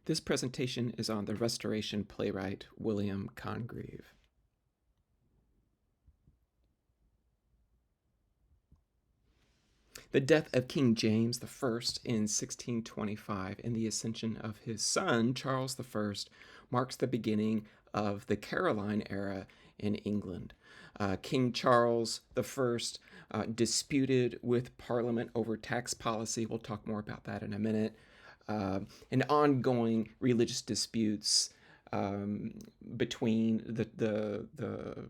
This presentation is on the Restoration playwright William Congreve. The death of King James I in 1625 and the ascension of his son, Charles I, marks the beginning of the Caroline era in England. King Charles I disputed with Parliament over tax policy. We'll talk more about that in a minute. And ongoing religious disputes between the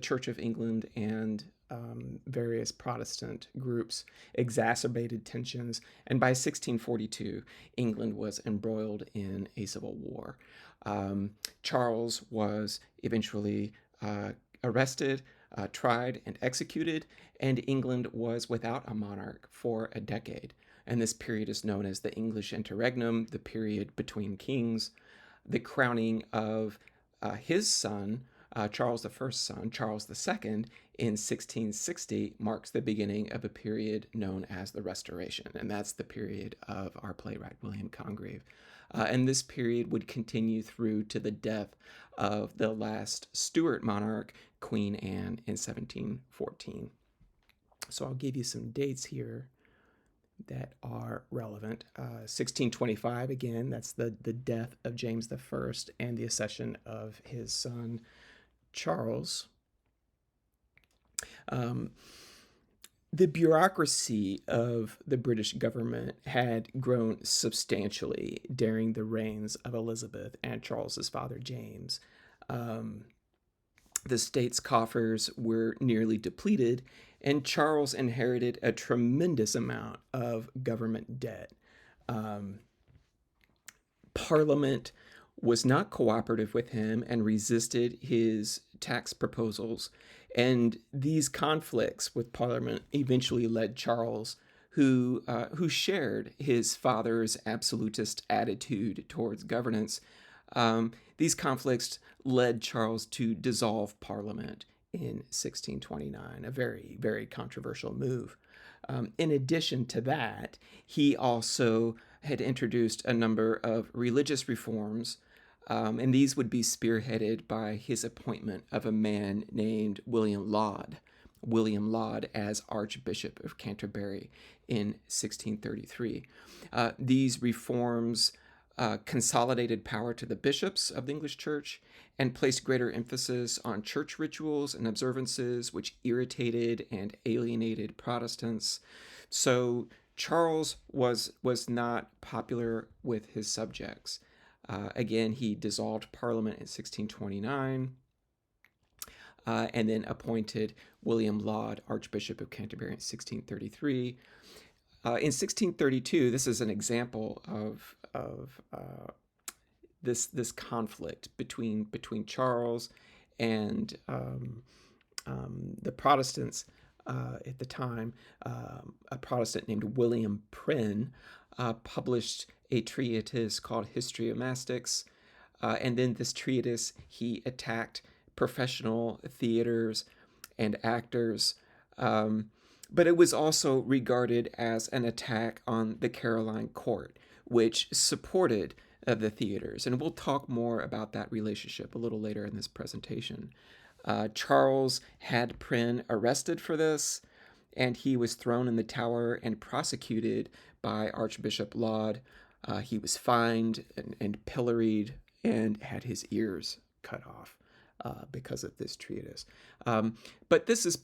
Church of England and various Protestant groups exacerbated tensions, and by 1642, England was embroiled in a civil war. Charles was eventually arrested, tried, and executed, and England was without a monarch for a decade. And this period is known as the English Interregnum, the period between kings. The crowning of his son, Charles I's son, Charles II, in 1660 marks the beginning of a period known as the Restoration, and that's the period of our playwright William Congreve. And this period would continue through to the death of the last Stuart monarch, Queen Anne, in 1714. So I'll give you some dates here that are relevant. 1625, again, that's the death of James I and the accession of his son, Charles. The bureaucracy of the British government had grown substantially during the reigns of Elizabeth and Charles's father, James. The state's coffers were nearly depleted, and Charles inherited a tremendous amount of government debt. Parliament was not cooperative with him and resisted his tax proposals. And these conflicts with Parliament eventually led Charles, who shared his father's absolutist attitude towards governance. These conflicts led Charles to dissolve Parliament in 1629, a very, very controversial move. In addition to that, he also had introduced a number of religious reforms, and these would be spearheaded by his appointment of a man named William Laud as Archbishop of Canterbury in 1633. These reforms consolidated power to the bishops of the English Church and placed greater emphasis on church rituals and observances, which irritated and alienated Protestants. So Charles was not popular with his subjects. Again, he dissolved Parliament in 1629 and then appointed William Laud, Archbishop of Canterbury, in 1633. In 1632, this is an example of this conflict between Charles and the Protestants at the time. A Protestant named William Prynne published a treatise called Histriomastics, and then this treatise he attacked professional theaters and actors. But it was also regarded as an attack on the Caroline court, which supported the theaters. And we'll talk more about that relationship a little later in this presentation. Charles had Prynne arrested for this, and he was thrown in the Tower and prosecuted by Archbishop Laud. He was fined and pilloried and had his ears cut off because of this treatise. But this is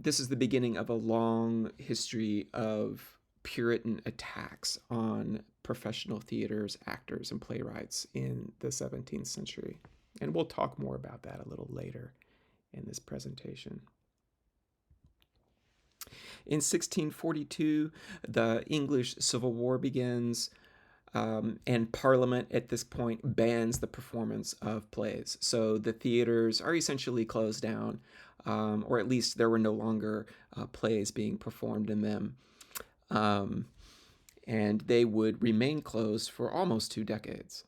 this is the beginning of a long history of Puritan attacks on professional theaters, actors, and playwrights in the 17th century. And we'll talk more about that a little later in this presentation. In 1642, the English Civil War begins, and Parliament at this point bans the performance of plays. So the theaters are essentially closed down, or at least there were no longer plays being performed in them. And they would remain closed for almost 2 decades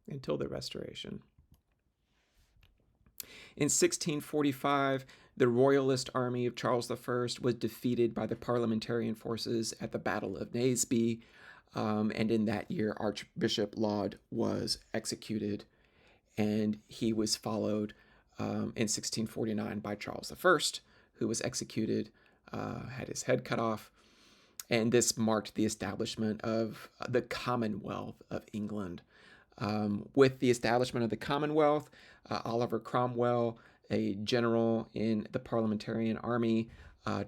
until the Restoration. In 1645, the royalist army of Charles I was defeated by the parliamentarian forces at the Battle of Naseby. And in that year, Archbishop Laud was executed, and he was followed in 1649 by Charles I, who was executed, had his head cut off. And this marked the establishment of the Commonwealth of England. With the establishment of the Commonwealth, Oliver Cromwell, a general in the Parliamentarian Army,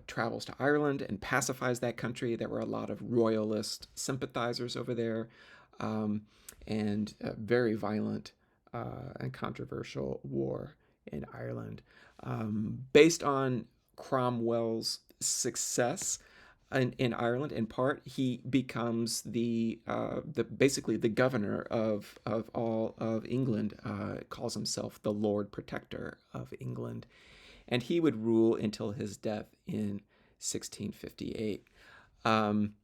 travels to Ireland and pacifies that country. There were a lot of royalist sympathizers over there, and a very violent and controversial war in Ireland. Based on Cromwell's success in Ireland, in part, he becomes the basically the governor of all of England. Calls himself the Lord Protector of England, and he would rule until his death in 1658. Um,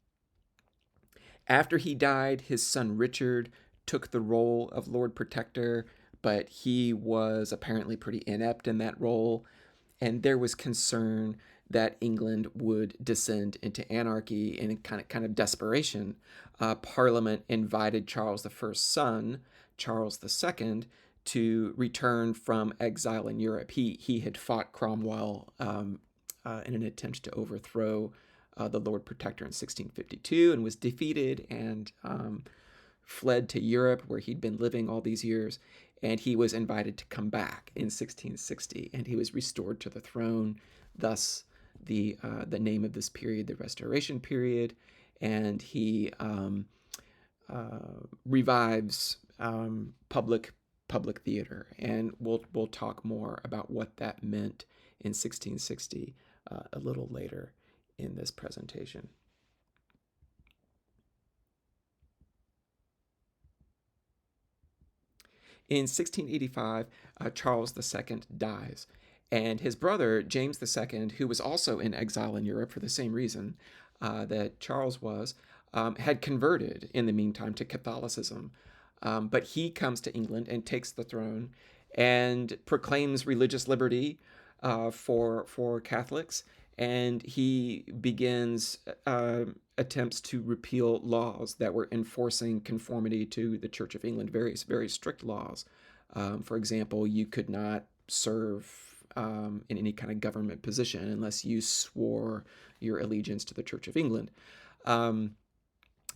After he died, his son Richard took the role of Lord Protector, but he was apparently pretty inept in that role, and there was concern that England would descend into anarchy. And in kind of desperation, Parliament invited Charles I's son, Charles II, to return from exile in Europe. He had fought Cromwell in an attempt to overthrow the Lord Protector in 1652, and was defeated, and fled to Europe, where he'd been living all these years. And he was invited to come back in 1660, and he was restored to the throne. Thus, the name of this period, the Restoration Period. And he revives public theater, and we'll talk more about what that meant in 1660 a little later in this presentation. In 1685, Charles II dies, and his brother, James II, who was also in exile in Europe for the same reason that Charles was, had converted in the meantime to Catholicism. But he comes to England and takes the throne and proclaims religious liberty for Catholics, and he begins attempts to repeal laws that were enforcing conformity to the Church of England, very, very strict laws. For example, you could not serve in any kind of government position unless you swore your allegiance to the Church of England.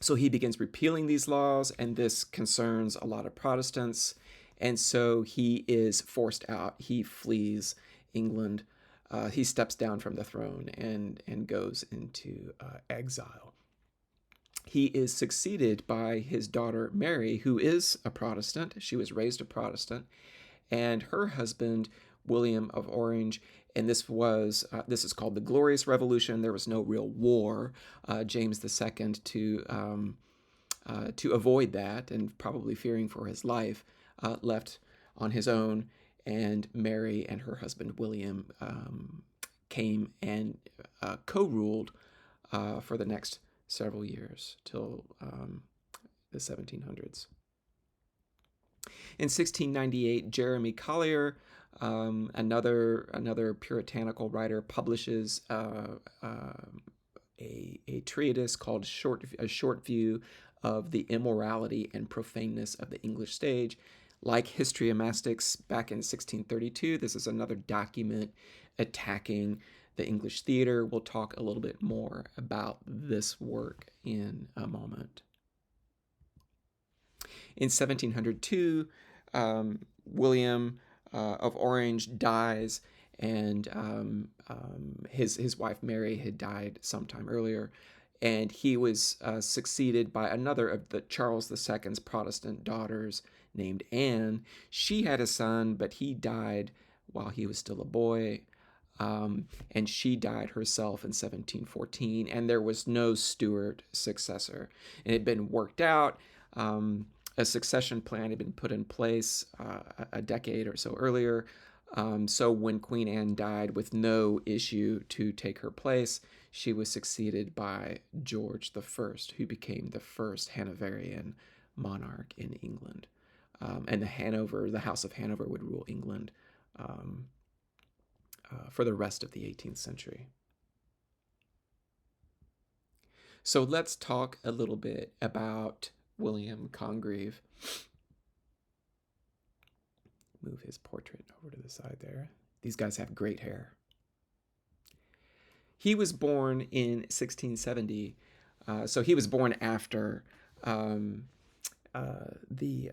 So he begins repealing these laws, and this concerns a lot of Protestants. And so he is forced out. He flees England. He steps down from the throne and goes into exile. He is succeeded by his daughter Mary, who is a Protestant. She was raised a Protestant, and her husband William of Orange. And this is called the Glorious Revolution. There was no real war. James II, to avoid that, and probably fearing for his life, left on his own. And Mary and her husband William came and co-ruled for the next several years till the 1700s. In 1698, Jeremy Collier, another puritanical writer, publishes a treatise called A Short View of the Immorality and Profaneness of the English Stage. Like Histriomastix back in 1632, this is another document attacking the English theater. We'll talk a little bit more about this work in a moment. In 1702, William of Orange dies, and his wife Mary had died sometime earlier, and he was succeeded by another of the Charles II's Protestant daughters named Anne. She had a son, but he died while he was still a boy, and she died herself in 1714, and there was no Stuart successor. It had been worked out. A succession plan had been put in place a decade or so earlier. So when Queen Anne died with no issue to take her place, she was succeeded by George I, who became the first Hanoverian monarch in England. And the House of Hanover would rule England for the rest of the 18th century. So let's talk a little bit about William Congreve. Move his portrait over to the side there. These guys have great hair. He was born in 1670, so he was born after um, the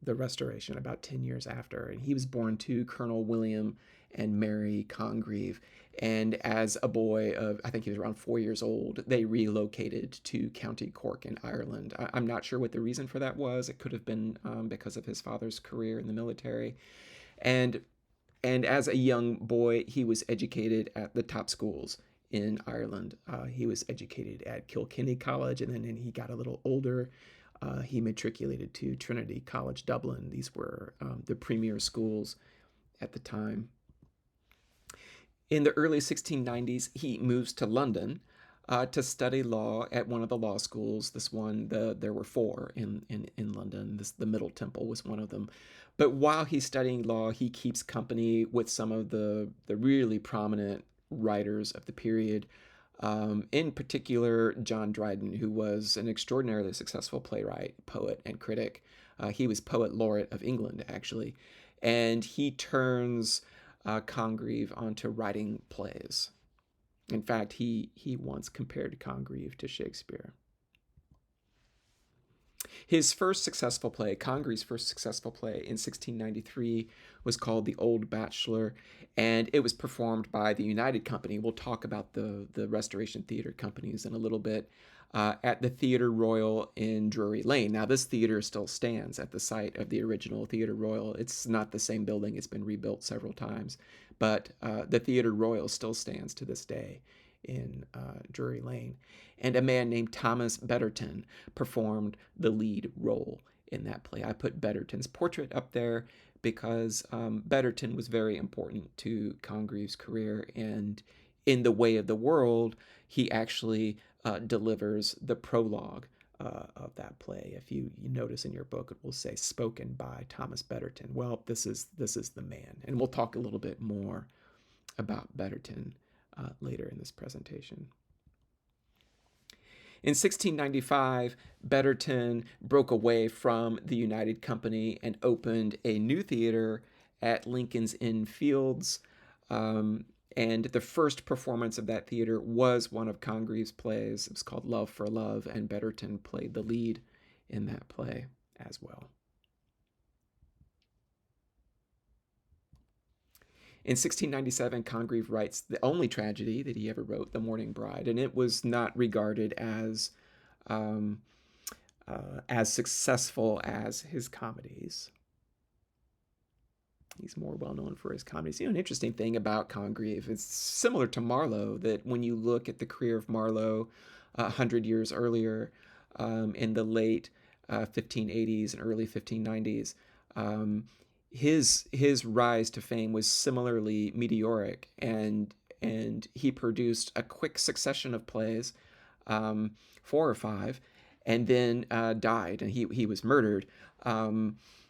Restoration, about 10 years after, and he was born to Colonel William and Mary Congreve. And as a boy of, I think he was around 4 years old, they relocated to County Cork in Ireland. I'm not sure what the reason for that was. It could have been because of his father's career in the military. And and as a young boy, he was educated at the top schools in Ireland. He was educated at Kilkenny College, and then when he got a little older, he matriculated to Trinity College Dublin. These were the premier schools at the time. In the early 1690s, he moves to London to study law at one of the law schools. There were four in London. The Middle Temple was one of them. But while he's studying law, he keeps company with some of the really prominent writers of the period. In particular, John Dryden, who was an extraordinarily successful playwright, poet, and critic. He was poet laureate of England, actually. And he turns Congreve onto writing plays. In fact, he once compared Congreve to Shakespeare. His first successful play, Congreve's first successful play in 1693, was called The Old Bachelor, and it was performed by the United Company. We'll talk about the Restoration Theatre companies in a little bit, at the Theatre Royal in Drury Lane. Now, this theater still stands at the site of the original Theatre Royal. It's not the same building, it's been rebuilt several times, but the Theatre Royal still stands to this day in Drury Lane. And a man named Thomas Betterton performed the lead role in that play. I put Betterton's portrait up there because Betterton was very important to Congreve's career, and in The Way of the World, he actually delivers the prologue of that play. If you notice in your book, it will say spoken by Thomas Betterton. Well, this is the man, and we'll talk a little bit more about Betterton later in this presentation. In 1695, Betterton broke away from the United Company and opened a new theater at Lincoln's Inn Fields. And the first performance of that theater was one of Congreve's plays. It was called Love for Love, and Betterton played the lead in that play as well. In 1697, Congreve writes the only tragedy that he ever wrote, The Mourning Bride, and it was not regarded as successful as his comedies. He's more well known for his comedies. An interesting thing about Congreve is similar to Marlowe, that when you look at the career of Marlowe 100 years earlier, in the late 1580s and early 1590s, his rise to fame was similarly meteoric, and he produced a quick succession of plays, 4 or 5, and then died, and he was murdered.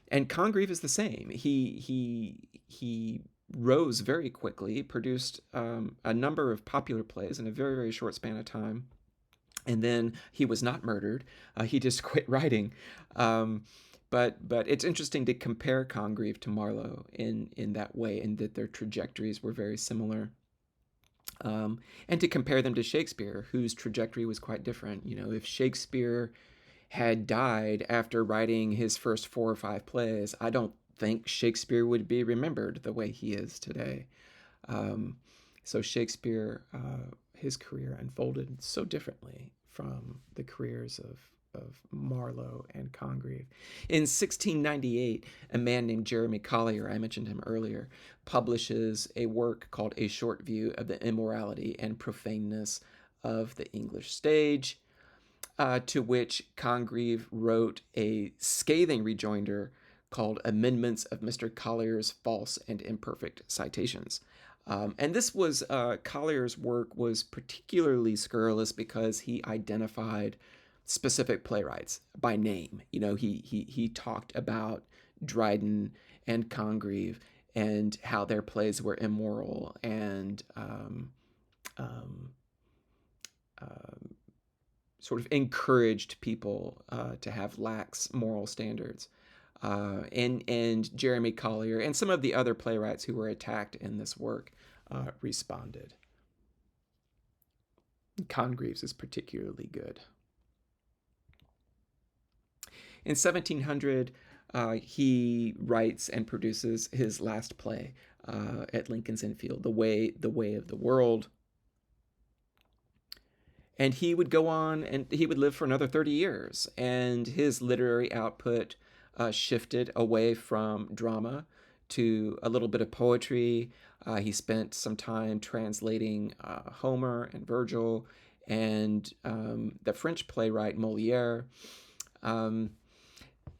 And Congreve is the same. He rose very quickly, produced a number of popular plays in a very, very short span of time, and then he was not murdered. He just quit writing. But it's interesting to compare Congreve to Marlowe in that way, in that their trajectories were very similar. And to compare them to Shakespeare, whose trajectory was quite different. If Shakespeare had died after writing his first 4 or 5 plays, I don't think Shakespeare would be remembered the way he is today. So Shakespeare, his career unfolded so differently from the careers of Marlowe and Congreve. In 1698, a man named Jeremy Collier, I mentioned him earlier, publishes a work called A Short View of the Immorality and Profaneness of the English Stage, to which Congreve wrote a scathing rejoinder called Amendments of Mr. Collier's False and Imperfect Citations. And this was, Collier's work was particularly scurrilous because he identified specific playwrights by name. He talked about Dryden and Congreve and how their plays were immoral and sort of encouraged people to have lax moral standards. And Jeremy Collier and some of the other playwrights who were attacked in this work responded. Congreve's is particularly good. In 1700, he writes and produces his last play at Lincoln's Inn Field, The Way of the World. And he would go on and he would live for another 30 years. And his literary output shifted away from drama to a little bit of poetry. He spent some time translating Homer and Virgil and the French playwright Molière.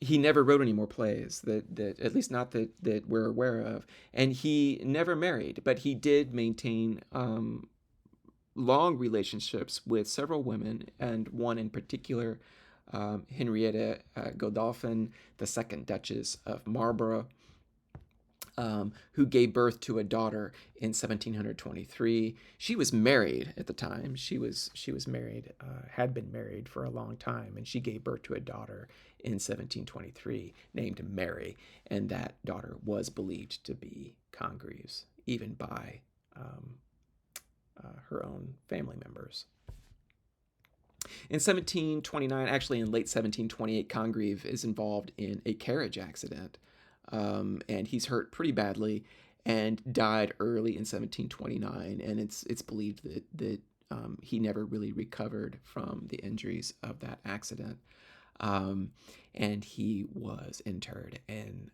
He never wrote any more plays, that at least not that we're aware of. And he never married, but he did maintain long relationships with several women, and one in particular, Henrietta Godolphin, the second Duchess of Marlborough, who gave birth to a daughter in 1723. She was married at the time. She was married, had been married for a long time, and she gave birth to a daughter in 1723 named Mary, and that daughter was believed to be Congreve's, even by her own family members. In 1729, actually in late 1728, Congreve is involved in a carriage accident, and he's hurt pretty badly and died early in 1729. And it's believed that he never really recovered from the injuries of that accident. And he was interred in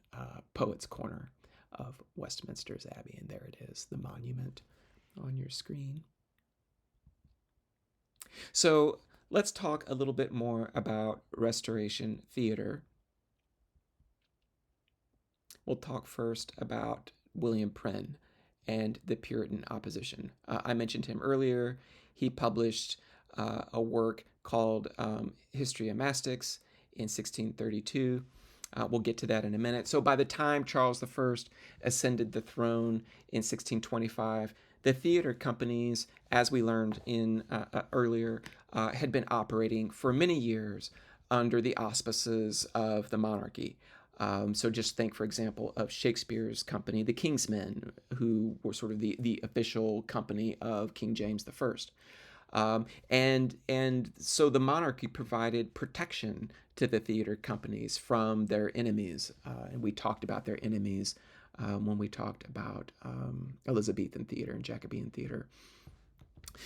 Poets' Corner of Westminster's Abbey, and there it is, the monument on your screen. So let's talk a little bit more about Restoration theater. We'll talk first about William Prynne and the Puritan opposition. I mentioned him earlier. He published a work called Histriomastix in 1632. We'll get to that in a minute. So by the time Charles I ascended the throne in 1625, the theater companies, as we learned in earlier, had been operating for many years under the auspices of the monarchy. So just think, for example, of Shakespeare's company, the King's Men, who were sort of the official company of King James I. And so the monarchy provided protection to the theater companies from their enemies. And we talked about their enemies when we talked about Elizabethan theater and Jacobean theater.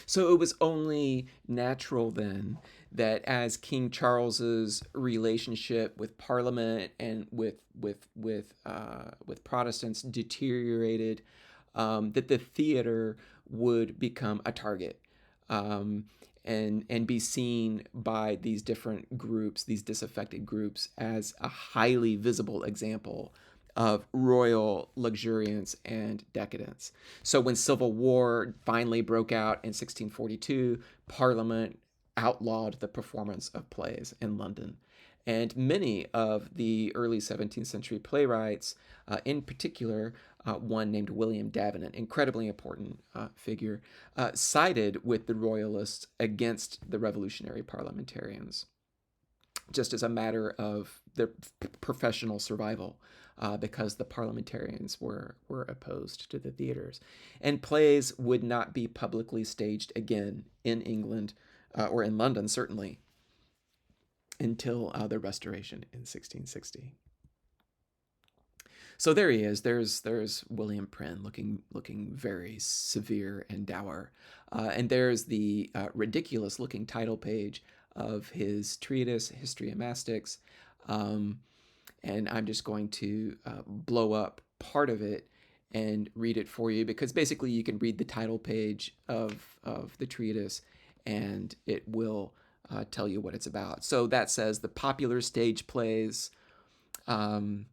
So it was only natural then that as King Charles's relationship with Parliament and with Protestants deteriorated, that the theater would become a target. And be seen by these different groups, these disaffected groups, as a highly visible example of royal luxuriance and decadence. So when civil war finally broke out in 1642, Parliament outlawed the performance of plays in London. And many of the early 17th century playwrights, in particular, one named William Davenant, incredibly important figure, sided with the royalists against the revolutionary parliamentarians, just as a matter of their professional survival, because the parliamentarians were opposed to the theaters. And plays would not be publicly staged again in England, or in London certainly, until the Restoration in 1660. So there he is. There's William Prynne looking very severe and dour, and there's the ridiculous-looking title page of his treatise Histriomastix, and I'm just going to blow up part of it and read it for you, because basically you can read the title page of the treatise, and it will tell you what it's about. So that says that popular stage plays the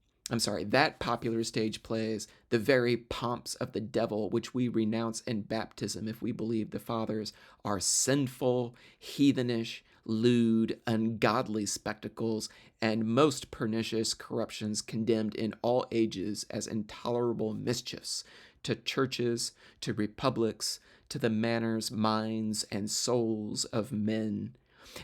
very pomps of the devil, which we renounce in baptism if we believe the fathers, are sinful, heathenish, lewd, ungodly spectacles, and most pernicious corruptions condemned in all ages as intolerable mischiefs to churches, to republics, to the manners, minds, and souls of men,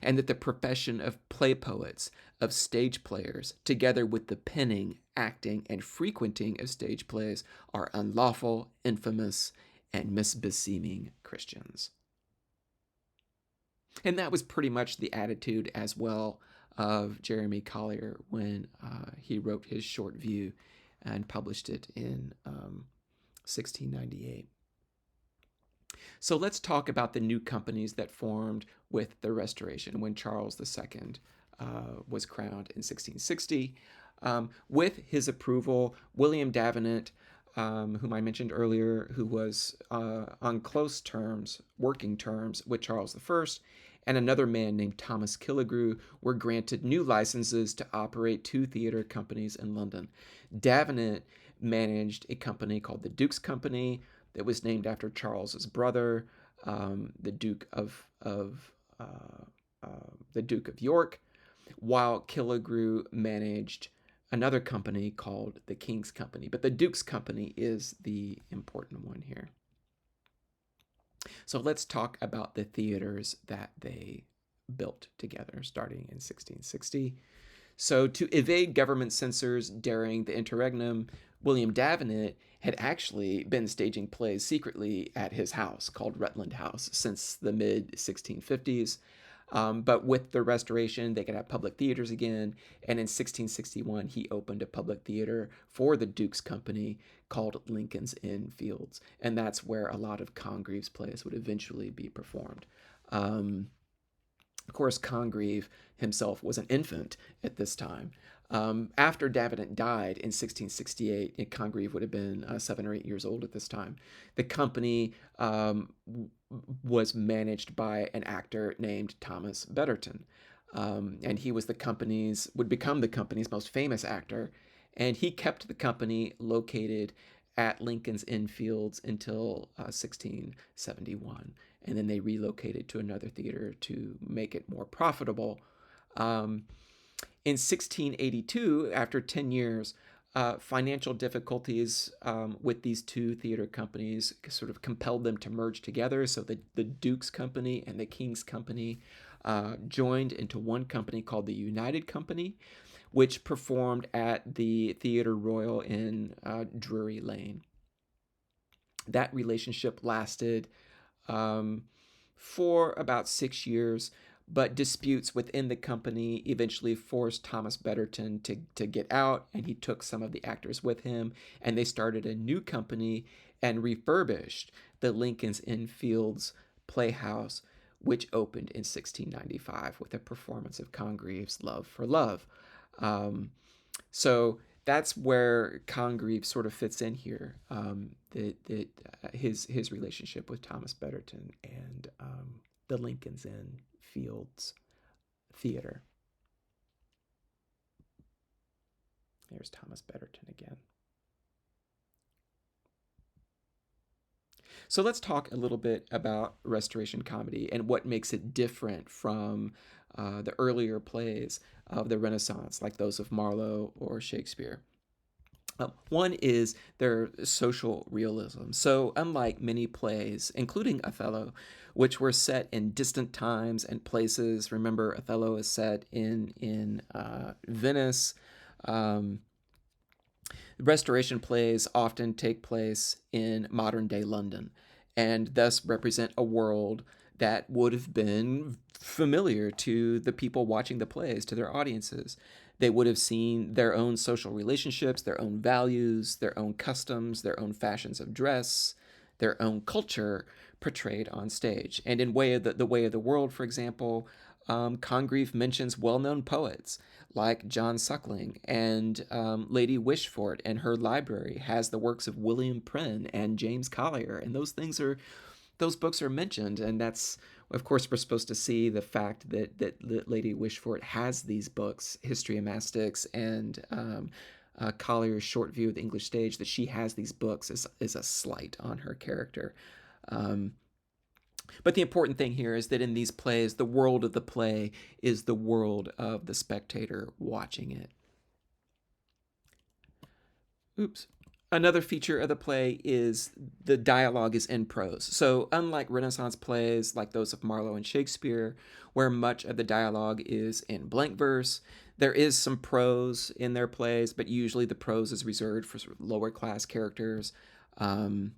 and that the profession of play poets, of stage players, together with the penning, acting, and frequenting of stage plays, are unlawful, infamous, and misbeseeming Christians. And that was pretty much the attitude as well of Jeremy Collier when he wrote his short view and published it in 1698. So let's talk about the new companies that formed with the Restoration when Charles II was crowned in 1660. With his approval, William Davenant, whom I mentioned earlier, who was on close terms, working terms with Charles I, and another man named Thomas Killigrew were granted new licenses to operate 2 theater companies in London. Davenant managed a company called the Duke's Company that was named after Charles's brother, the Duke of York, while Killigrew managed another company called the King's Company. But the Duke's Company is the important one here. So let's talk about the theaters that they built together starting in 1660. So to evade government censors during the interregnum, William Davenant had actually been staging plays secretly at his house called Rutland House since the mid-1650s. But with the Restoration, they could have public theaters again. And in 1661, he opened a public theater for the Duke's Company called Lincoln's Inn Fields. And that's where a lot of Congreve's plays would eventually be performed. Of course, Congreve himself was an infant at this time. After Davenant died in 1668, Congreve would have been 7 or 8 years old at this time. The company was managed by an actor named Thomas Betterton, and he was would become the company's most famous actor, and he kept the company located at Lincoln's Inn Fields until 1671, and then they relocated to another theater to make it more profitable. In 1682, after 10 years, financial difficulties with these 2 theater companies sort of compelled them to merge together. So the Duke's Company and the King's Company joined into one company called the United Company, which performed at the Theatre Royal in Drury Lane. That relationship lasted for about 6 years, but disputes within the company eventually forced Thomas Betterton to get out, and he took some of the actors with him, and they started a new company and refurbished the Lincoln's Inn Fields Playhouse, which opened in 1695 with a performance of Congreve's Love for Love. So that's where Congreve sort of fits in here, his relationship with Thomas Betterton and the Lincoln's Inn Fields Theater. There's Thomas Betterton again. So let's talk a little bit about Restoration comedy and what makes it different from the earlier plays of the Renaissance, like those of Marlowe or Shakespeare. One is their social realism. So unlike many plays, including Othello, which were set in distant times and places, remember Othello is set in Venice. Restoration plays often take place in modern-day London and thus represent a world that would have been familiar to the people watching the plays, to their audiences. They would have seen their own social relationships, their own values, their own customs, their own fashions of dress, their own culture portrayed on stage. And in the Way of the World, for example, Congreve mentions well-known poets like John Suckling, and Lady Wishfort and her library has the works of William Prynne and James Collier, and those books are mentioned, and that's, of course, we're supposed to see the fact that Lady Wishfort has these books, History of Mastics and Collier's Short View of the English Stage, that she has these books is a slight on her character. But the important thing here is that in these plays, the world of the play is the world of the spectator watching it. Oops. Another feature of the play is the dialogue is in prose. So, unlike Renaissance plays like those of Marlowe and Shakespeare, where much of the dialogue is in blank verse, there is some prose in their plays, but usually the prose is reserved for sort of lower class characters. Um,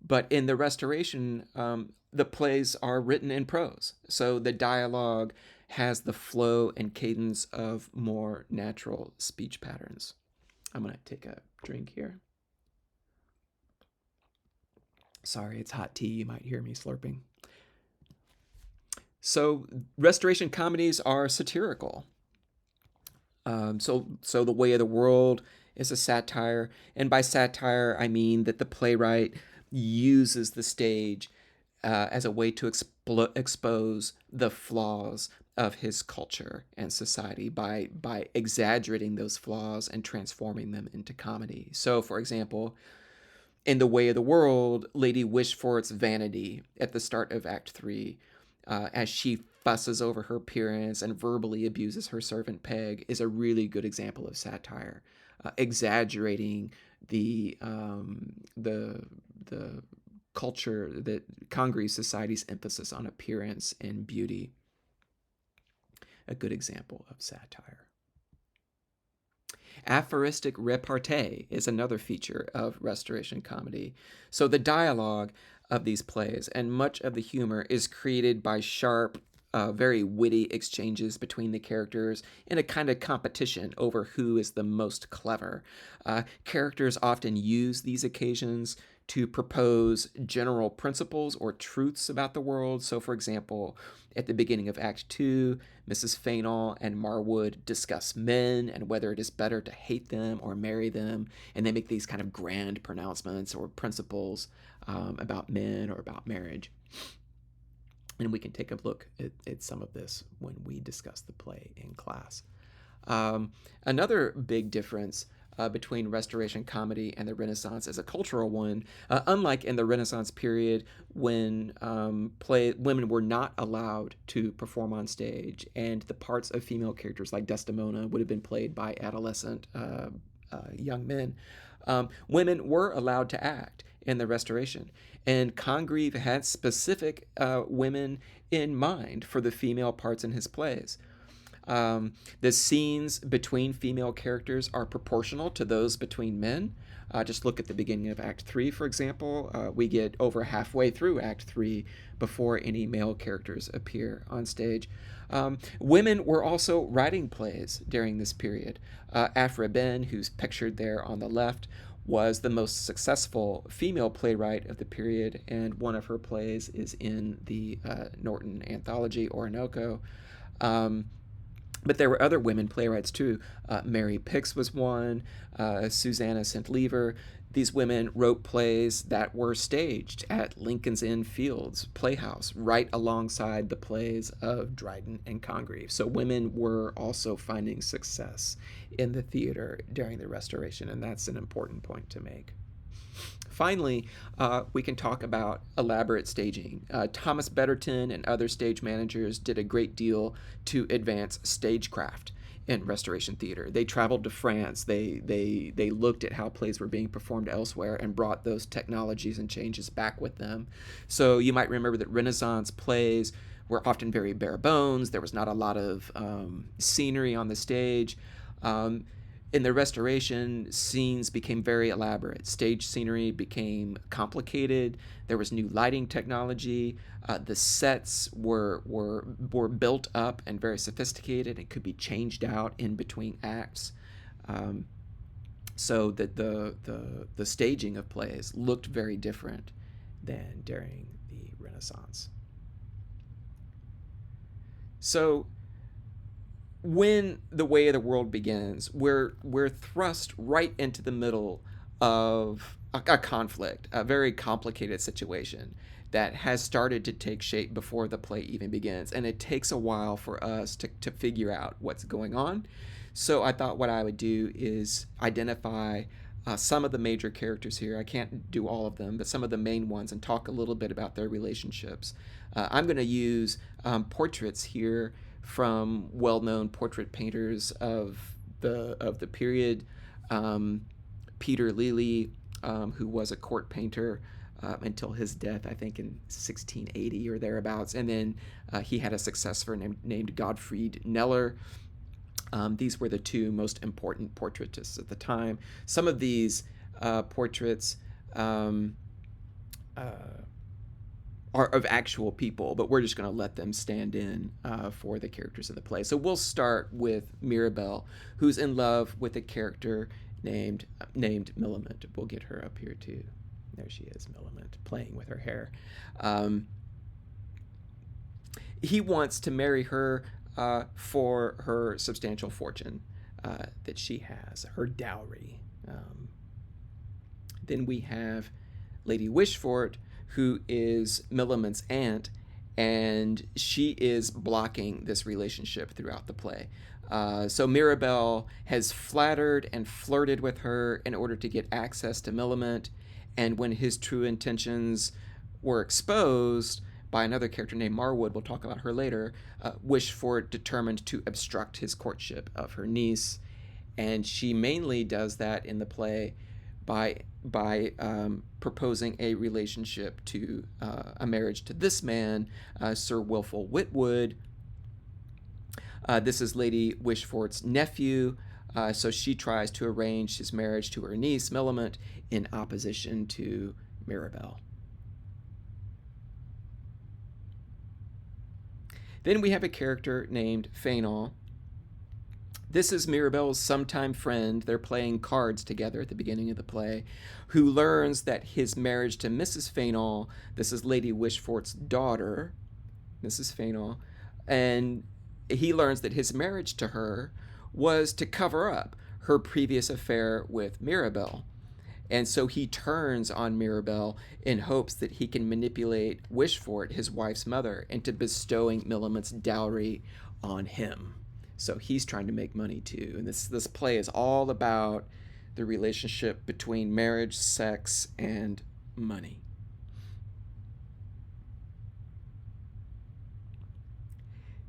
but in the Restoration, the plays are written in prose. So the dialogue has the flow and cadence of more natural speech patterns. I'm going to take a drink here. Sorry, it's hot tea. You might hear me slurping. So, Restoration comedies are satirical. So the way of the world is a satire, and by satire I mean that the playwright uses the stage as a way to expose the flaws of his culture and society by exaggerating those flaws and transforming them into comedy. So, for example, in The Way of the World, Lady Wishfort's vanity at the start of Act 3, as she fusses over her appearance and verbally abuses her servant Peg, is a really good example of satire, exaggerating the culture, that Congreve society's emphasis on appearance and beauty. A good example of satire. Aphoristic repartee is another feature of Restoration comedy. So the dialogue of these plays and much of the humor is created by sharp, very witty exchanges between the characters in a kind of competition over who is the most clever. Characters often use these occasions to propose general principles or truths about the world. So, for example, at the beginning of Act 2, Mrs. Fainall and Marwood discuss men and whether it is better to hate them or marry them, and they make these kind of grand pronouncements or principles about men or about marriage. And we can take a look at some of this when we discuss the play in class. Another big difference between Restoration comedy and the Renaissance is a cultural one. Unlike in the Renaissance period, when women were not allowed to perform on stage, and the parts of female characters like Desdemona would have been played by adolescent young men, women were allowed to act in the Restoration. And Congreve had specific women in mind for the female parts in his plays. The scenes between female characters are proportional to those between men. Just look at the beginning of Act 3, for example. We get over halfway through Act 3 before any male characters appear on stage. Women were also writing plays during this period. Aphra Behn, who's pictured there on the left, was the most successful female playwright of the period, and one of her plays is in the Norton anthology, Orinoco. But there were other women playwrights too. Mary Picks was one, Susanna St. Lever. These women wrote plays that were staged at Lincoln's Inn Fields Playhouse, right alongside the plays of Dryden and Congreve. So women were also finding success in the theater during the Restoration, and that's an important point to make. Finally, we can talk about elaborate staging. Thomas Betterton and other stage managers did a great deal to advance stagecraft in Restoration theater. They traveled to France. They looked at how plays were being performed elsewhere and brought those technologies and changes back with them. So you might remember that Renaissance plays were often very bare bones. There was not a lot of scenery on the stage. In the Restoration, scenes became very elaborate. Stage scenery became complicated. There was new lighting technology. The sets were built up and very sophisticated. It could be changed out in between acts, so that the staging of plays looked very different than during the Renaissance. So, when The Way of the World begins, we're thrust right into the middle of a conflict, a very complicated situation that has started to take shape before the play even begins. And it takes a while for us to figure out what's going on. So I thought what I would do is identify some of the major characters here. I can't do all of them, but some of the main ones, and talk a little bit about their relationships. I'm going to use portraits here from well-known portrait painters of the period. Peter Lely, who was a court painter until his death, I think in 1680 or thereabouts. And then he had a successor named Gottfried Kneller. These were the two most important portraitists at the time. Some of these portraits are of actual people, but we're just going to let them stand in for the characters in the play. So we'll start with Mirabelle, who's in love with a character named Millamant. We'll get her up here too. There she is, Millamant, playing with her hair. He wants to marry her for her substantial fortune that she has, her dowry. Then we have Lady Wishfort, who is Millamant's aunt, and she is blocking this relationship throughout the play. So Mirabelle has flattered and flirted with her in order to get access to Millamant, and when his true intentions were exposed by another character named Marwood, we'll talk about her later, Wishfort determined to obstruct his courtship of her niece, and she mainly does that in the play by proposing a relationship to a marriage to this man, Sir Wilful Whitwood. This is Lady Wishfort's nephew, so she tries to arrange his marriage to her niece, Millamant, in opposition to Mirabelle. Then we have a character named Fainall. This is Mirabelle's sometime friend. They're playing cards together at the beginning of the play, who learns that his marriage to Mrs. Fainall, this is Lady Wishfort's daughter, Mrs. Fainall, and he learns that his marriage to her was to cover up her previous affair with Mirabelle. And so he turns on Mirabelle in hopes that he can manipulate Wishfort, his wife's mother, into bestowing Millamant's dowry on him. So he's trying to make money too. And this play is all about the relationship between marriage, sex, and money.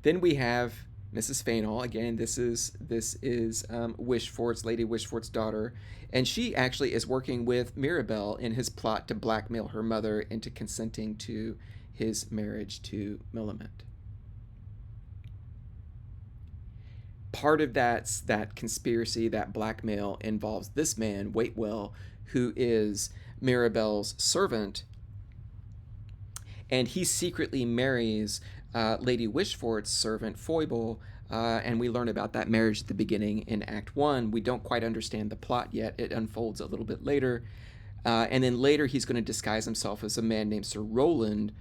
Then we have Mrs. Fainall. Again, this is Wishfort's, Lady Wishfort's daughter, and she actually is working with Mirabelle in his plot to blackmail her mother into consenting to his marriage to Millamant. Part of that conspiracy, that blackmail, involves this man, Waitwell, who is Mirabelle's servant, and he secretly marries Lady Wishfort's servant, Foible, and we learn about that marriage at the beginning in Act 1. We don't quite understand the plot yet. It unfolds a little bit later. And then later he's going to disguise himself as a man named Sir Roland,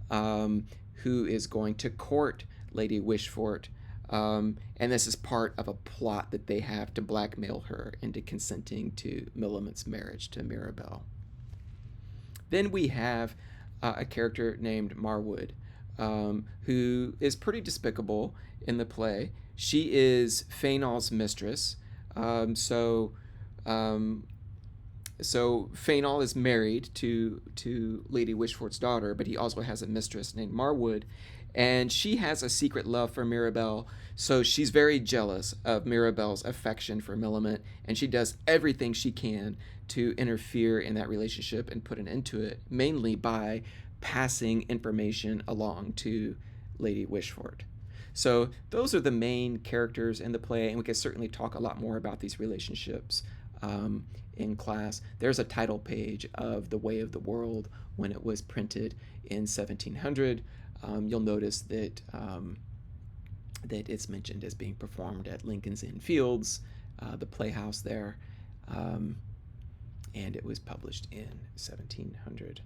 who is going to court Lady Wishfort. And this is part of a plot that they have to blackmail her into consenting to Millamant's marriage to Mirabelle. Then we have a character named Marwood, who is pretty despicable in the play. She is Fainall's mistress. So Fainall is married to Lady Wishfort's daughter, but he also has a mistress named Marwood, and she has a secret love for Mirabelle, so she's very jealous of Mirabelle's affection for Millamant, and she does everything she can to interfere in that relationship and put an end to it, mainly by passing information along to Lady Wishfort. So those are the main characters in the play, and we can certainly talk a lot more about these relationships in class. There's a title page of The Way of the World when it was printed in 1700. You'll notice that that it's mentioned as being performed at Lincoln's Inn Fields, the playhouse there, and it was published in 1700.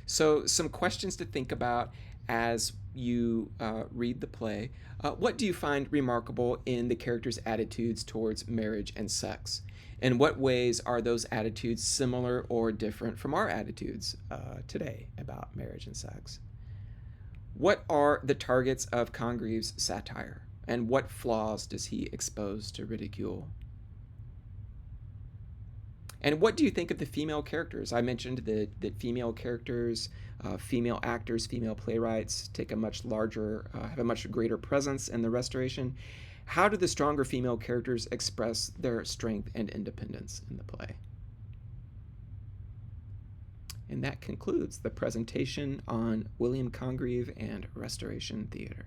So some questions to think about as you read the play. What do you find remarkable in the characters' attitudes towards marriage and sex? In what ways are those attitudes similar or different from our attitudes today about marriage and sex? What are the targets of Congreve's satire, and what flaws does he expose to ridicule? And what do you think of the female characters? I mentioned that female characters, female actors, female playwrights take a much larger, have a much greater presence in the Restoration. How do the stronger female characters express their strength and independence in the play? And that concludes the presentation on William Congreve and Restoration Theater.